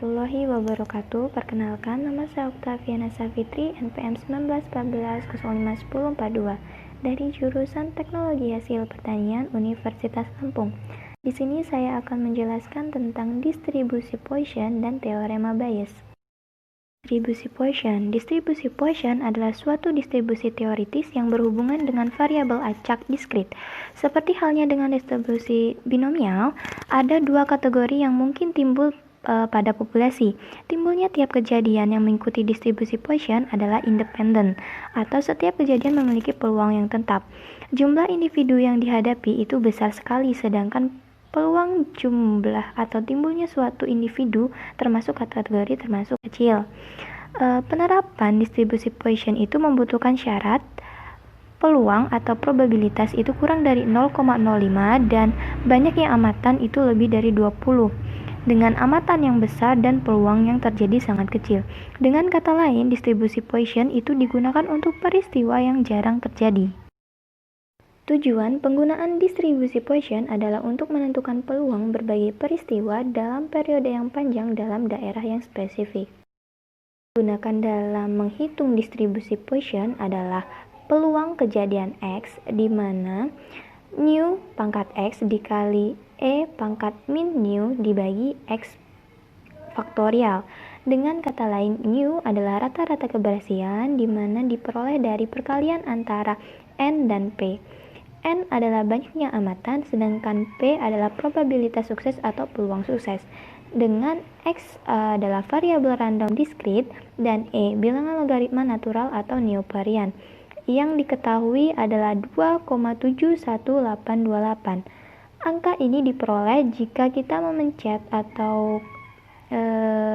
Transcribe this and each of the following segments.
Warahmatullahi wabarakatuh. Perkenalkan, nama saya Oktaviana Savitri, NPM 1914051042 dari jurusan Teknologi Hasil Pertanian Universitas Lampung. Di sini saya akan menjelaskan tentang distribusi Poisson dan teorema Bayes. Distribusi Poisson adalah suatu distribusi teoritis yang berhubungan dengan variabel acak diskrit. Seperti halnya dengan distribusi binomial, ada dua kategori yang mungkin timbul pada populasi. Timbulnya tiap kejadian yang mengikuti distribusi Poisson adalah independen, atau setiap kejadian memiliki peluang yang tetap. Jumlah individu yang dihadapi itu besar sekali, sedangkan peluang jumlah atau timbulnya suatu individu termasuk kategori termasuk kecil. Penerapan distribusi Poisson itu membutuhkan syarat peluang atau probabilitas itu kurang dari 0,05 dan banyaknya amatan itu lebih dari 20. Dengan amatan yang besar dan peluang yang terjadi sangat kecil. Dengan kata lain, distribusi Poisson itu digunakan untuk peristiwa yang jarang terjadi. Tujuan penggunaan distribusi Poisson adalah untuk menentukan peluang berbagai peristiwa dalam periode yang panjang dalam daerah yang spesifik. Digunakan dalam menghitung distribusi Poisson adalah peluang kejadian X, di mana nu pangkat X dikali E pangkat min nu dibagi X faktorial. Dengan kata lain, nu adalah rata-rata keberhasilan di mana diperoleh dari perkalian antara N dan P. N adalah banyaknya amatan, sedangkan P adalah probabilitas sukses atau peluang sukses. Dengan X adalah variabel random diskrit dan E bilangan logaritma natural atau neovarian. Yang diketahui adalah 2,71828. Angka ini diperoleh jika kita memencet atau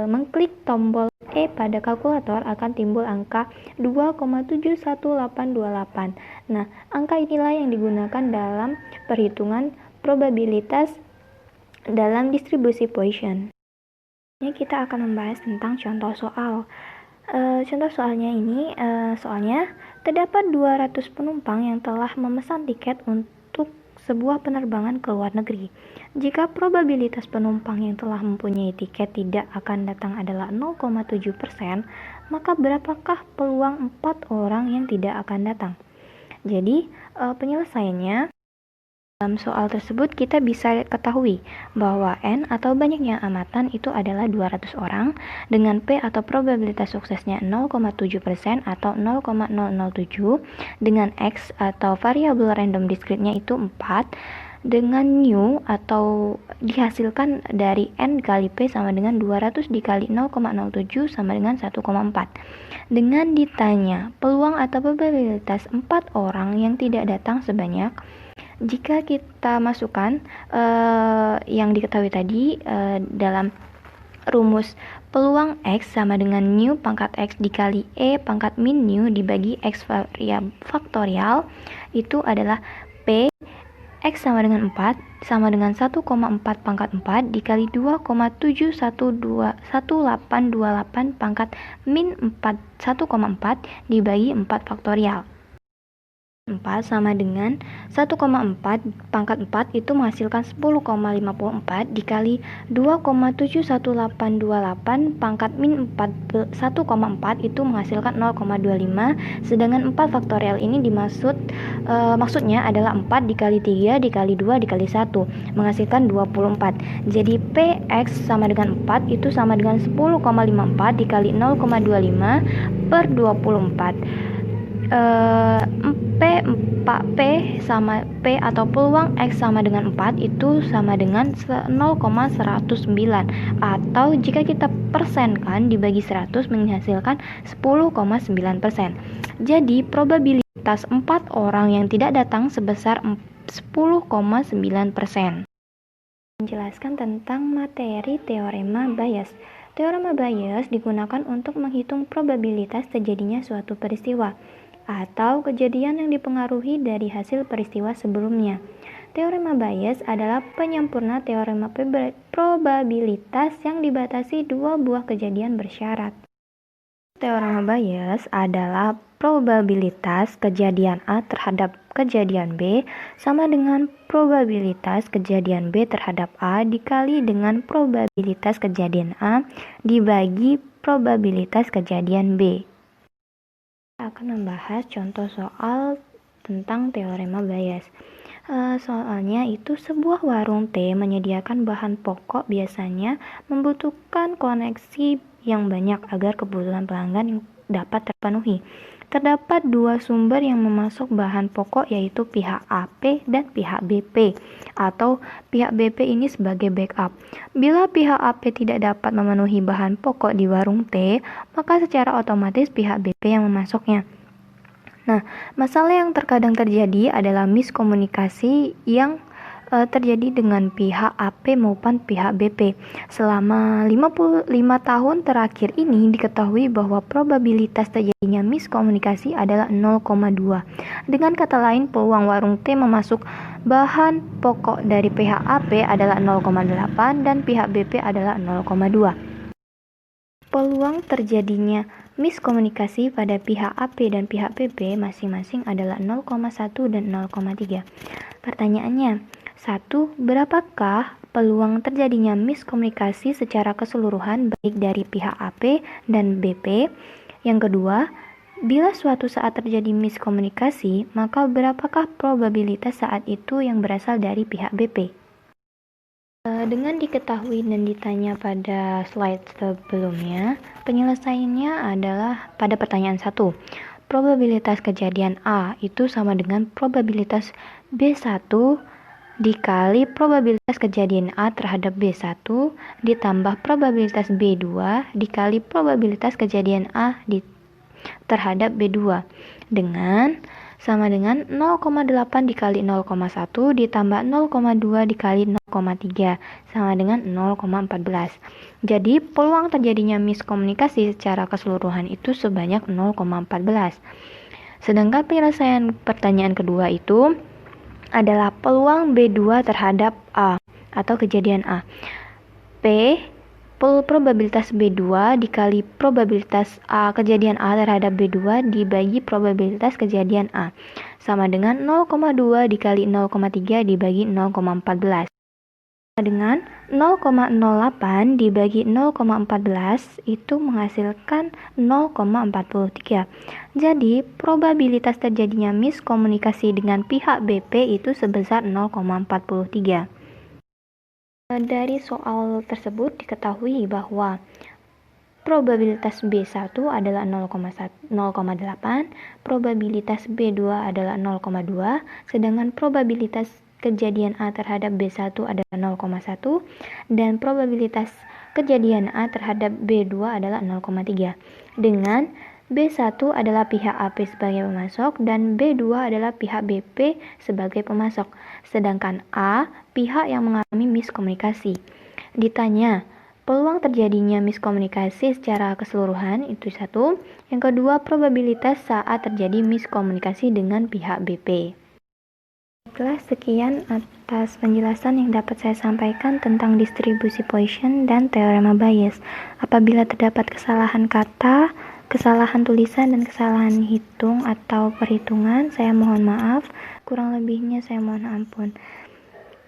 mengklik tombol E pada kalkulator, akan timbul angka 2,71828. Nah, angka inilah yang digunakan dalam perhitungan probabilitas dalam distribusi Poisson. Ini kita akan membahas tentang contoh soal. Contoh soalnya ini, soalnya terdapat 200 penumpang yang telah memesan tiket untuk sebuah penerbangan ke luar negeri. Jika probabilitas penumpang yang telah mempunyai tiket tidak akan datang adalah 0,7%, maka berapakah peluang 4 orang yang tidak akan datang? Jadi, penyelesaiannya dalam soal tersebut kita bisa ketahui bahwa N atau banyaknya amatan itu adalah 200 orang dengan P atau probabilitas suksesnya 0,7% atau 0,007, dengan X atau variabel random diskritnya itu 4, dengan nu atau dihasilkan dari N kali P sama dengan 200 dikali 0,07 sama dengan 1,4. Dengan ditanya peluang atau probabilitas 4 orang yang tidak datang sebanyak, jika kita masukkan yang diketahui tadi dalam rumus peluang X sama dengan nu pangkat X dikali E pangkat min nu dibagi X faktorial, itu adalah P X sama dengan 4 sama dengan 1,4 pangkat 4 dikali 2,71828 pangkat min 4 1,4 dibagi 4 faktorial. 4 sama dengan 1,4 pangkat 4 itu menghasilkan 10,54 dikali 2,71828 pangkat min 1,4 itu menghasilkan 0,25, sedangkan 4 faktorial ini maksudnya adalah 4 dikali 3 dikali 2 dikali 1 menghasilkan 24. Jadi PX sama dengan 4 itu sama dengan 10,54 dikali 0,25 per 24. P sama P atau peluang X sama dengan 4 itu sama dengan 0,109, atau jika kita persenkan dibagi 100 menghasilkan 10,9%. Jadi probabilitas 4 orang yang tidak datang sebesar 10,9%. Menjelaskan tentang materi teorema Bayes. Teorema Bayes digunakan untuk menghitung probabilitas terjadinya suatu peristiwa atau kejadian yang dipengaruhi dari hasil peristiwa sebelumnya. Teorema Bayes adalah penyempurna teorema probabilitas yang dibatasi dua buah kejadian bersyarat. Teorema Bayes adalah probabilitas kejadian A terhadap kejadian B sama dengan probabilitas kejadian B terhadap A dikali dengan probabilitas kejadian A dibagi probabilitas kejadian B. Kita akan membahas contoh soal tentang teorema Bayes. Soalnya itu sebuah warung teh menyediakan bahan pokok biasanya membutuhkan koneksi yang banyak agar kebutuhan pelanggan yang dapat terpenuhi. Terdapat dua sumber yang memasok bahan pokok yaitu pihak AP dan pihak BP atau pihak BP ini sebagai backup. Bila pihak AP tidak dapat memenuhi bahan pokok di warung teh, maka secara otomatis pihak BP yang memasoknya. Nah, masalah yang terkadang terjadi adalah miskomunikasi yang terjadi dengan pihak AP maupun pihak BP. Selama 55 tahun terakhir ini diketahui bahwa probabilitas terjadinya miskomunikasi adalah 0,2. Dengan kata lain, peluang warung teh memasuk bahan pokok dari pihak AP adalah 0,8 dan pihak BP adalah 0,2. Peluang terjadinya miskomunikasi pada pihak AP dan pihak BP masing-masing adalah 0,1 dan 0,3. Pertanyaannya, 1. Berapakah peluang terjadinya miskomunikasi secara keseluruhan baik dari pihak AP dan BP? Yang kedua, bila suatu saat terjadi miskomunikasi, maka berapakah probabilitas saat itu yang berasal dari pihak BP? Dengan diketahui dan ditanya pada slide sebelumnya, penyelesaiannya adalah pada pertanyaan 1. Probabilitas kejadian A itu sama dengan probabilitas B1 dikali probabilitas kejadian A terhadap B1 ditambah probabilitas B2 dikali probabilitas kejadian A terhadap B2 dengan sama dengan 0,8 dikali 0,1 ditambah 0,2 dikali 0,3 sama dengan 0,14. Jadi peluang terjadinya miskomunikasi secara keseluruhan itu sebanyak 0,14. Sedangkan penyelesaian pertanyaan kedua itu adalah peluang B2 terhadap A atau kejadian A. P probabilitas B2 dikali probabilitas A kejadian A terhadap B2 dibagi probabilitas kejadian A sama dengan 0,2 dikali 0,3 dibagi 0,14 dengan 0,08 dibagi 0,14 itu menghasilkan 0,43. Jadi, probabilitas terjadinya miskomunikasi dengan pihak BP itu sebesar 0,43. Dari soal tersebut diketahui bahwa probabilitas B1 adalah 0,8, probabilitas B2 adalah 0,2, sedangkan probabilitas kejadian A terhadap B1 adalah 0,1 dan probabilitas kejadian A terhadap B2 adalah 0,3. Dengan B1 adalah pihak AP sebagai pemasok dan B2 adalah pihak BP sebagai pemasok. Sedangkan A pihak yang mengalami miskomunikasi. Ditanya, peluang terjadinya miskomunikasi secara keseluruhan itu 1. Yang kedua, probabilitas saat terjadi miskomunikasi dengan pihak BP. Baiklah, sekian atas penjelasan yang dapat saya sampaikan tentang distribusi Poisson dan teorema Bayes. Apabila terdapat kesalahan kata, kesalahan tulisan, dan kesalahan hitung atau perhitungan, saya mohon maaf. Kurang lebihnya saya mohon ampun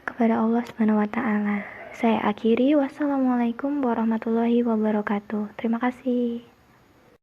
kepada Allah Subhanahu wa Ta'ala. Saya akhiri. Wassalamualaikum warahmatullahi wabarakatuh. Terima kasih.